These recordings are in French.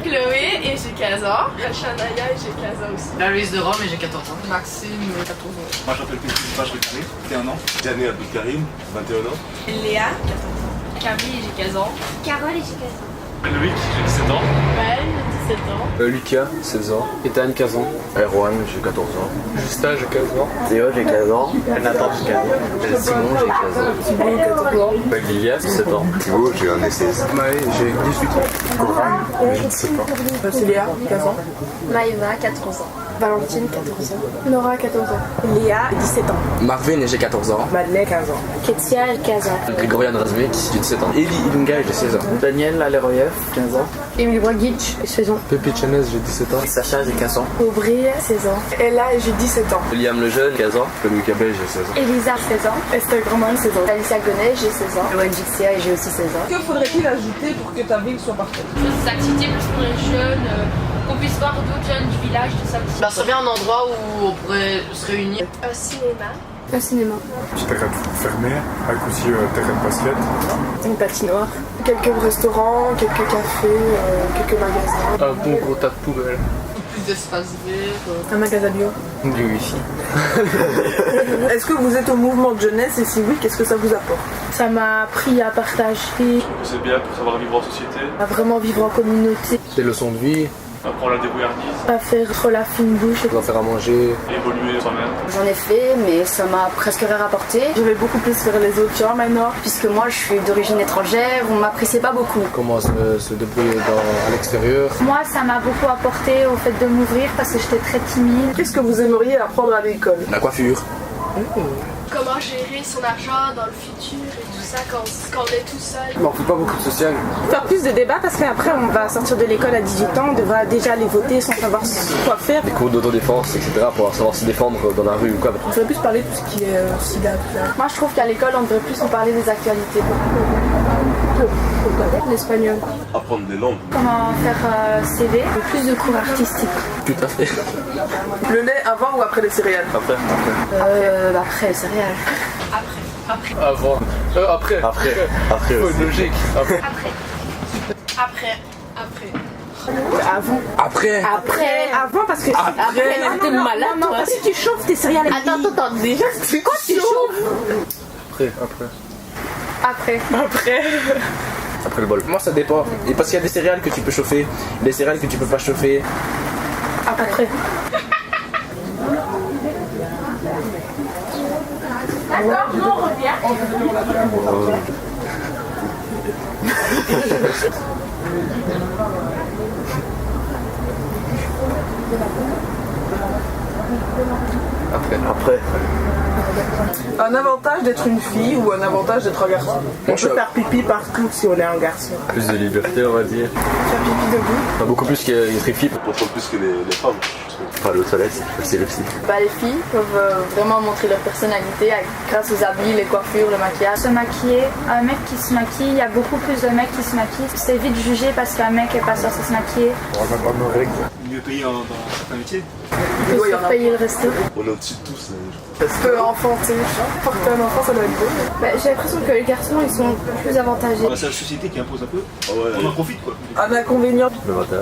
Chloé et j'ai 15 ans. Shanaya et j'ai 15 ans aussi. La Louise de Rome et j'ai 14 ans. Maxime, 14 ans. Moi je m'appelle Petit Page Récaré, 21 ans. Diane Abdelkarim, 21 ans. Léa, 14 ans. Camille et j'ai 15 ans. Carole et j'ai 15 ans. Loïc, j'ai 17 ans. Maëlle, 17 ans. Lucas, 16 ans. Ethan, 15 ans. Erwan, j'ai 14 ans. Justin, j'ai 15 ans. Théo, j'ai 15 ans. Nathan, j'ai 15 ans. Simon, j'ai 15 ans. Thibaut, 14 ans. Lilias, 17 ans. Thibaut, j'ai un 16. Maë, j'ai 18 ans. Coran, j'ai 17 ans. Célia, 15 ans. Maëva, 14 ans. Valentine, 14 ans. Nora, 14 ans. Léa, 17 ans. Marvin, j'ai 14 ans. Madeleine, 15 ans. Ketia, 15 ans. Grégorian Razmik, j'ai 17 ans. Eli Ilunga, j'ai 16 ans. Daniel Aleroyev, 15 ans. Emile Bragic, 16 ans. Pepe Chanez, j'ai 17 ans. Sacha, j'ai 15 ans. Aubry, 16 ans. Ella, j'ai 17 ans. Liam Lejeune, 15 ans. Lucas Bey, j'ai 16 ans. Elisa, 16 ans. Estelle Grandmal, 16 ans. Alicia Gonnet, j'ai 16 ans. Loane Jixia et j'ai aussi 16 ans. Que faudrait-il ajouter pour que ta ville soit parfaite? Des activités plus pour les jeunes, qu'on puisse voir d'autres jeunes du village, tout ça. Bah, ça serait bien un endroit où on pourrait se réunir. Un cinéma. Un cinéma. Petit terrain de foot fermé, avec aussi terrain de basket. Une patinoire. Quelques restaurants, quelques cafés, quelques magasins. Un bon gros tas de poubelles. Plus d'espace vert. Un magasin bio. Du wifi. Est-ce que vous êtes au mouvement de jeunesse et si oui, qu'est-ce que ça vous apporte? Ça m'a appris à partager, C'est bien pour savoir vivre en société, à vraiment vivre en communauté, Des leçons de vie, apprendre la débrouillardise, à faire trop la fine bouche. doit faire à manger. évoluer soi-même. J'en ai fait, mais ça m'a presque rien rapporté. Je vais beaucoup plus vers les autres gens maintenant. Puisque moi, je suis d'origine étrangère, on m'appréciait pas beaucoup. Comment se débrouiller à l'extérieur. Moi, ça m'a beaucoup apporté au fait de m'ouvrir parce que j'étais très timide. Qu'est-ce que vous aimeriez apprendre à l'école? La coiffure. Comment gérer son argent dans le futur et tout ça quand on est tout seul. Bon, on fait pas beaucoup de social. Faire plus de débats parce qu'après on va sortir de l'école à 18 ans, on devra déjà aller voter sans savoir quoi faire. Des cours d'autodéfense, etc. pour savoir se défendre dans la rue ou quoi. On devrait plus parler de tout ce qui est sida, tout ça. Moi, je trouve qu'à l'école, on devrait plus nous parler des actualités. L'espagnol. Apprendre des langues. Comment faire CV, plus de cours artistiques. Tout à fait. Le lait avant ou après les céréales? Après. Après, céréales. Avant. Après. Après Faut aussi. une logique. Après. Après. Avant. Après. Avant parce que t'es malade. Non, parce que tu chauffes tes céréales. Attends, déjà, Quoi tu chauffes? Après. Après le bol. Moi ça dépend. Et parce qu'il y a des céréales que tu peux chauffer, des céréales que tu peux pas chauffer. Après. Après. Un avantage d'être une fille ou un avantage d'être un garçon? On peut faire pipi partout si on est un garçon. Plus de liberté, on va dire. Faire pipi debout. Beaucoup plus qu'être une fille. On contrôle plus que les femmes. Enfin, le toilette, c'est plus facile aussi. Les filles peuvent vraiment montrer leur personnalité grâce aux habits, les coiffures, le maquillage. Se maquiller, un mec qui se maquille, il y a beaucoup plus de mecs qui se maquillent. C'est vite jugé parce qu'un mec est pas censé se maquiller. On va pas nos règles. Mieux payé dans certains métiers. On peut se payer le resto. On est au-dessus de tous. Parce que enfanter, porter un enfant, ça doit être beau. J'ai l'impression que les garçons, ils sont plus avantagés. C'est la société qui impose un peu. On en profite quoi. Un inconvénient. Le matin.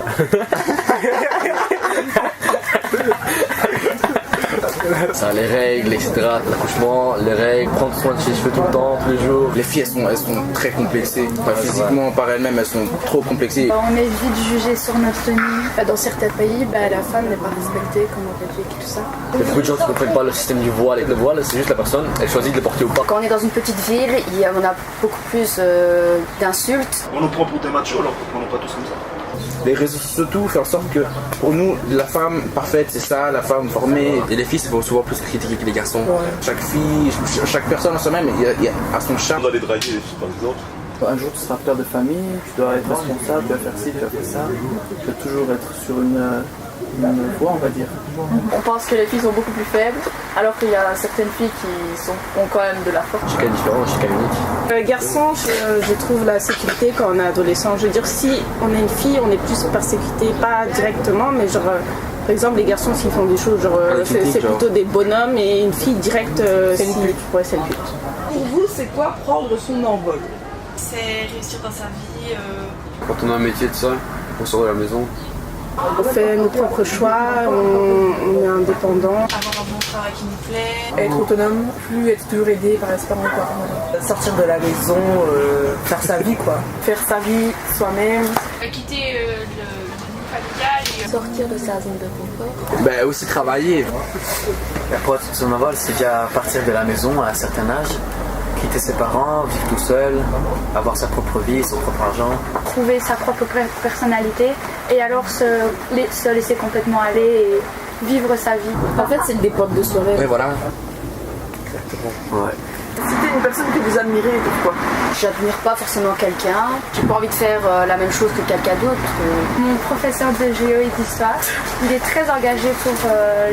Ça, les règles, etc. L'accouchement, les règles, prendre soin de ses cheveux tout le temps, tous les jours. Les filles elles sont très complexées. Enfin, physiquement par elles-mêmes elles sont trop complexées. On est vite jugé sur notre tenue. Dans certains pays, la femme n'est pas respectée comme en Belgique et tout ça. Il y a beaucoup de gens qui ne comprennent pas le système du voile. Et le voile, c'est juste la personne, elle choisit de le porter ou pas. Quand on est dans une petite ville, on a beaucoup plus d'insultes. On nous prend pour des machos alors qu'on n'est pas tous comme ça. Les réseaux sociaux tout fait en sorte que pour nous la femme parfaite c'est ça, la femme formée. Et les filles c'est souvent plus critiquer que les garçons. Chaque fille, chaque personne en soi-même a son charme. On doit les draguer les filles par exemple. Un jour tu seras père de famille, tu dois être responsable, tu dois faire ci, tu dois faire ça. Tu dois toujours être sur une voie, on va dire. On pense que les filles sont beaucoup plus faibles, alors qu'il y a certaines filles qui ont quand même de la force. Chacun est différent, chacun est unique. Garçon, je trouve la sécurité quand on est adolescent. Je veux dire, si on est une fille, on est plus par sécurité, pas directement, mais genre, par exemple, les garçons, s'ils font des choses, genre, c'est plutôt des bonhommes, et une fille directe, c'est le but. Ouais, c'est le but. Pour vous, c'est quoi prendre son envol? C'est réussir dans sa vie. Quand on a un métier de ça, On sort de la maison. On fait nos propres choix, on est indépendant. Avoir un bon travail qui nous plaît. Être autonome, plus être toujours aidé par les parents quoi. Sortir de la maison, faire sa vie quoi. Faire sa vie soi-même. Quitter le familial et Sortir de sa zone de confort. Ben aussi travailler. Pour être son envol, c'est déjà partir de la maison à un certain âge, quitter ses parents, vivre tout seul, avoir sa propre vie, son propre argent. Trouver sa propre personnalité et alors se laisser complètement aller et vivre sa vie. En fait, c'est des potes de soirée. Oui, voilà. Ouais. Citer une personne que vous admirez et pourquoi? J'admire pas forcément quelqu'un. J'ai pas envie de faire la même chose que quelqu'un d'autre. Mon professeur de géo et d'histoire, il est très engagé pour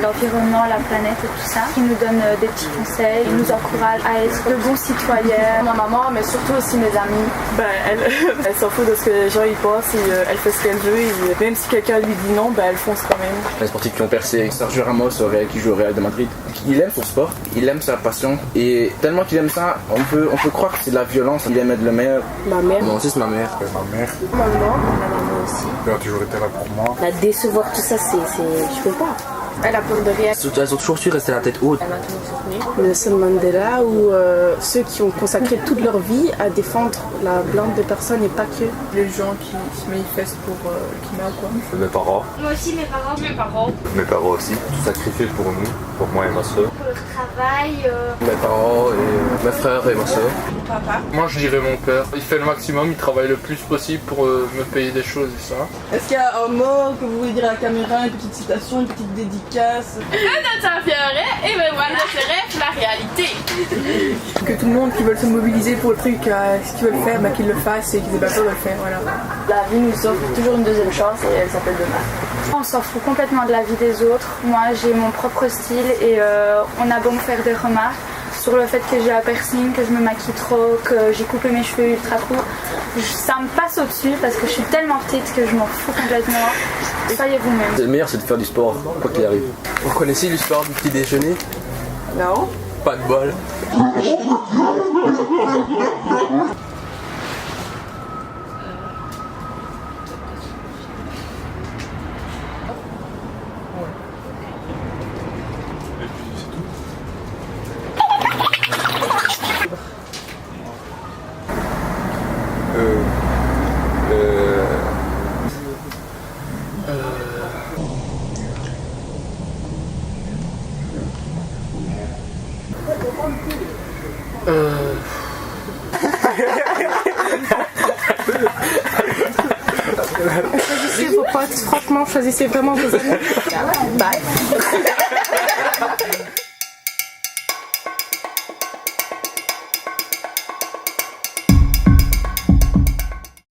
l'environnement, la planète et tout ça. Il nous donne des petits conseils, il nous encourage à être de bons citoyens. Ma maman, mais surtout aussi mes amis. Ben, elle s'en fout de ce que les gens y pensent et elle fait ce qu'elle veut. Et même si quelqu'un lui dit non, ben, elle fonce quand même. Les sportifs qui ont percé, Sergio Ramos qui joue au Real de Madrid, il aime son sport, il aime sa passion et tellement qu'il aime ça, on peut croire que c'est de la violence. Il aime être le meilleur. Ma mère. Moi aussi c'est ma mère. Ma mère, Maman. Maman aussi. elle a toujours été là pour moi. La décevoir, tout ça, je peux pas. Elle a peur de rien. Elles ont toujours su rester la tête haute. Elle m'a toujours soutenue. Nelson Mandela ou ceux qui ont consacré toute leur vie à défendre la blanche des personnes et pas que. Les gens qui se manifestent pour le climat quoi. Mes parents. moi aussi mes parents. Mes parents. Mes parents aussi. Sacrifiés pour nous, pour moi et ma soeur. Pour le travail. Mes parents et mes frères et ma soeur. Moi je dirais mon père. Il fait le maximum, il travaille le plus possible pour me payer des choses et ça. Est-ce qu'il y a un mot que vous voulez dire à la caméra, une petite citation, une petite dédicace? Ça ferait et ben voilà, c'est rêve la réalité. Que tout le monde qui veut se mobiliser pour le truc, ce qu'ils veulent faire, bah, qu'ils le fassent et qu'ils aient pas peur de le faire. Voilà. La vie nous offre toujours une deuxième chance et elle s'appelle demain. On s'en fout complètement de la vie des autres. Moi, j'ai mon propre style et on a beau me faire des remarques sur le fait que j'ai un piercing, que je me maquille trop, que j'ai coupé mes cheveux ultra courts. Ça me passe au-dessus parce que je suis tellement petite que je m'en fous complètement. Soyez vous-même. Le meilleur c'est de faire du sport, quoi qu'il arrive. Vous connaissez l'histoire du petit déjeuner? Non? Pas de bol. Et puis c'est tout. Choisissez vos potes, franchement, choisissez vraiment vos amis. Bye.